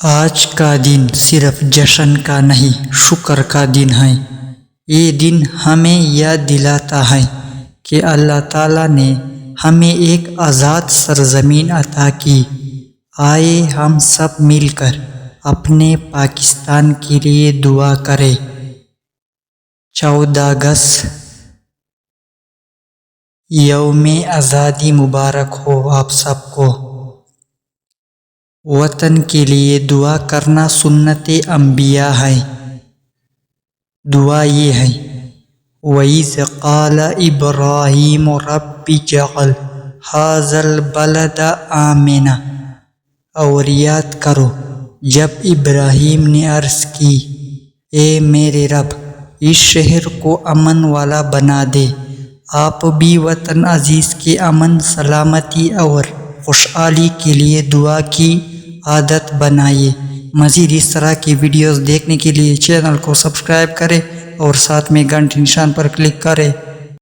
آج کا دن صرف جشن کا نہیں، شکر کا دن ہے۔ یہ دن ہمیں یاد دلاتا ہے کہ اللہ تعالیٰ نے ہمیں ایک آزاد سرزمین عطا کی۔ آئے ہم سب مل کر اپنے پاکستان کے لیے دعا کریں۔ 14 اگست یوم آزادی مبارک ہو آپ سب کو۔ وطن کے لیے دعا کرنا سنت انبیاء ہے۔ دعا یہ ہے، وَإِذْ قَالَ إِبْرَاهِيمُ رَبِّ اجْعَلْ هَٰذَا الْبَلَدَ آمِنًا۔ اور یاد کرو جب ابراہیم نے عرض کی، اے میرے رب اس شہر کو امن والا بنا دے۔ آپ بھی وطن عزیز کے امن، سلامتی اور خوشحالی کے لیے دعا کی عادت بنائیے۔ مزید اس طرح کی ویڈیوز دیکھنے کے لیے چینل کو سبسکرائب کریں اور ساتھ میں گھنٹی نشان پر کلک کریں۔